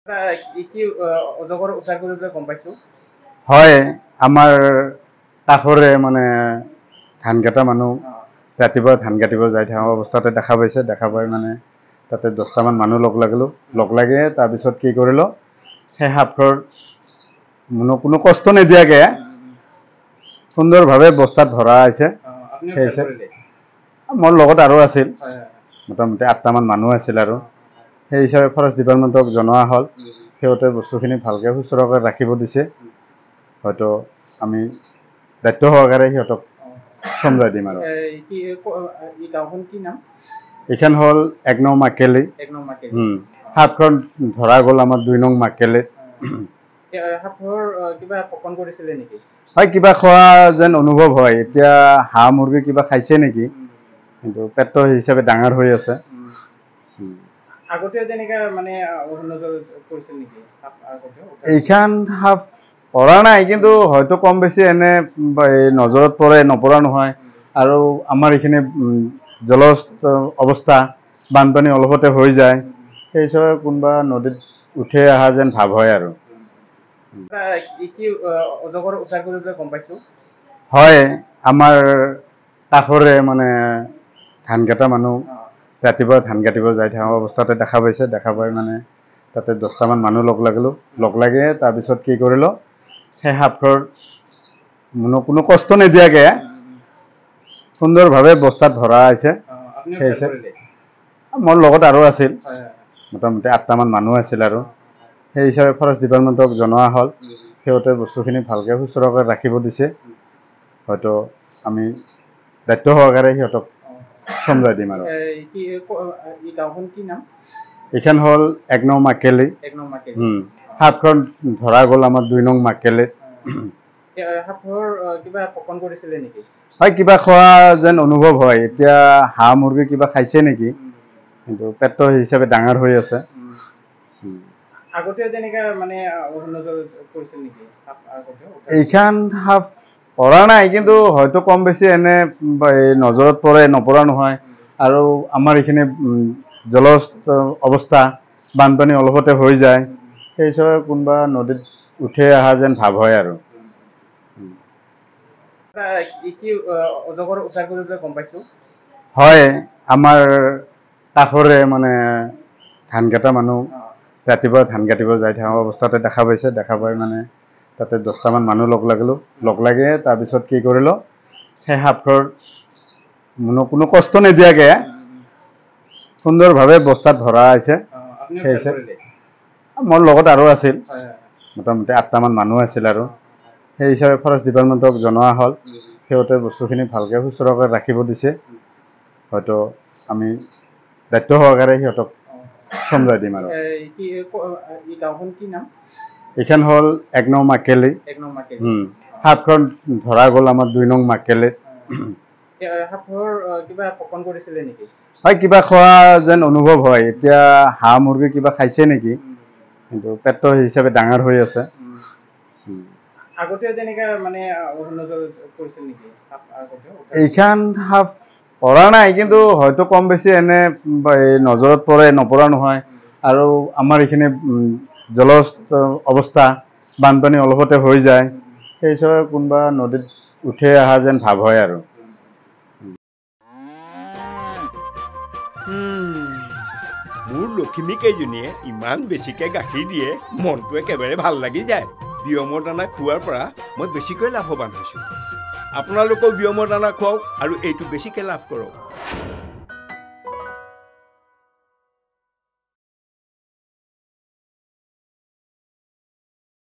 কি অজগৰ উদ্ধাৰ কৰিবলৈ গম পাইছো। হয়, আমাৰ কাষৰে মানে ধান কাটা মানুহ ৰাতিপুৱা ধান কাটিব যাই থকা অৱস্থাতে দেখা পাইছে। দেখা পাই মানে তাতে 10টামান মানুহ লগ লাগে তাৰপিছত কি কৰিলোঁ, সেই সাপটোৰ কোনো কষ্ট নিদিয়াকৈ সুন্দৰভাৱে বস্তাত ভৰা হৈছে। মোৰ লগত আৰু আছিল, মোটামুটি 8টামান মানুহ আছিল আৰু সেই হিচাপে ফৰেষ্ট ডিপাৰ্টমেণ্টক জনোৱা হ'ল। সিহঁতে বস্তুখিনি ভালকৈ সুচৰাকৈ ৰাখিব দিছে। হয়তো আমি দায়িত্ব সহকাৰে সিহঁতক চমজাই দিম আৰু। গাঁওখন কি নাম? এইখন হ'ল 1 নং মাকেলি। সাপখন ধৰা গ'ল আমাৰ 2 নং মাকেলিত। সাপৰ কিবা পকন কৰিছিলে নেকি? হয়, কিবা খোৱা যেন অনুভৱ হয়। এতিয়া হাঁহ মুৰ্গী কিবা খাইছে নেকি, কিন্তু পেটটো হিচাপে ডাঙৰ হৈ আছে। আগতে তেনেকা মানে নজৰ কৰিছিল নেকি? এইখান সাপ পৰা নাই, কিন্তু হয়তো কম বেছি এনে নজৰত পৰে, নপৰা নহয়। আৰু আমাৰ এইখিনি জলজ অৱস্থা, বানপানী অলপতে হৈ যায়। সেই হিচাপে কোনোবা নদীত উঠি অহা যেন ভাৱ হয় আৰু। কি অজগৰ উদ্ধাৰ কৰিবলৈ গম পাইছো। হয়, আমাৰ কাষৰে মানে ধান কাটা মানুহ ৰাতিপুৱা ধান কাটিব যাই থকা অৱস্থাতে দেখা পাইছে। দেখা পাই মানে তাতে 10টামান মানুহ লগ লাগে তাৰপিছত কি কৰিলোঁ, সেই সাপটোৰ কোনো কষ্ট নিদিয়াকৈ সুন্দৰভাৱে বস্তাত ভৰা হৈছে। মোৰ লগত আৰু আছিল, মোটামুটি 8টামান মানুহ আছিল আৰু সেই হিচাপে ফৰেষ্ট ডিপাৰ্টমেণ্টক জনোৱা হ'ল। সিহঁতে বস্তুখিনি ভালকৈ সুচৰাকৈ ৰাখিব দিছে। হয়তো আমি দায়িত্ব সহকাৰে সিহঁতক চমজাই দিম আৰু। গাঁওখন কি নাম? এইখন হ'ল 1 নং মাকেলি। সাপখন ধৰা গ'ল আমাৰ 2 নং মাকেলিত। সাপৰ কিবা পকন কৰিছিলে নেকি? হয়, কিবা খোৱা যেন অনুভৱ হয়। এতিয়া হাঁহ মুৰ্গী কিবা খাইছে নেকি, কিন্তু পেটটো হিচাপে ডাঙৰ হৈ আছে। আগতে তেনেকা মানে নজৰ কৰিছিল নেকি? এইখান সাপ পৰা নাই, কিন্তু হয়তো কম বেছি এনে নজৰত পৰে, নপৰা নহয়। আৰু আমাৰ এইখিনি জলজ অৱস্থা, বানপানী অলপতে হৈ যায়। সেই হিচাপে কোনোবা নদীত উঠি অহা যেন ভাৱ হয় আৰু। কি অজগৰ উদ্ধাৰ কৰিবলৈ গম পাইছো। হয়, আমাৰ কাষৰে মানে ধান কাটা মানুহ ৰাতিপুৱা ধান কাটিব যাই থকা অৱস্থাতে দেখা পাইছে। দেখা পাই মানে তাতে 10টামান মানুহ লগ লাগে তাৰপিছত কি কৰিলোঁ, সেই সাপটোৰ কোনো কষ্ট নিদিয়াকৈ সুন্দৰভাৱে বস্তাত ভৰা হৈছে। সেই হিচাপে মোৰ লগত আৰু আছিল, মোটামুটি 8টামান মানুহ আছিল আৰু সেই হিচাপে ফৰেষ্ট ডিপাৰ্টমেণ্টক জনোৱা হ'ল। সিহঁতে বস্তুখিনি ভালকৈ সুচৰাকৈ ৰাখিব দিছে। হয়তো আমি দায়িত্ব সহকাৰে সিহঁতক চমজাই দিম আৰু। গাঁওখন কি নাম? এইখন হ'ল 1 নং মাকেলি। সাপখন ধৰা গ'ল আমাৰ 2 নং মাকেলিত। সাপৰ কিবা পকন কৰিছিলে নেকি? হয়, কিবা খোৱা যেন অনুভৱ হয়। এতিয়া হাঁহ মুৰ্গী কিবা খাইছে নেকি, কিন্তু পেটটো হিচাপে ডাঙৰ হৈ আছে। আগতে তেনেকা মানে নজৰ কৰিছিল নেকি? এইখান সাপ পৰা নাই, কিন্তু হয়তো কম বেছি এনে নজৰত পৰে, নপৰা নহয়। আৰু আমাৰ এইখিনি জলজ অৱস্থা, বানপানী অলপতে হৈ যায়। সেই হিচাপে কোনোবা নদীত উঠি অহা যেন ভাৱ হয় আৰু। মোৰ লখিমী কেইজনীয়ে ইমান বেছিকৈ গাখীৰ দিয়ে, মনটো একেবাৰে ভাল লাগি যায়। বিয়মৰ দানা খোৱাৰ পৰা মই বেছিকৈ লাভৱান হৈছোঁ। আপোনালোকেও বিয়মৰ দানা খুৱাওক আৰু এইটো বেছিকৈ লাভ কৰক।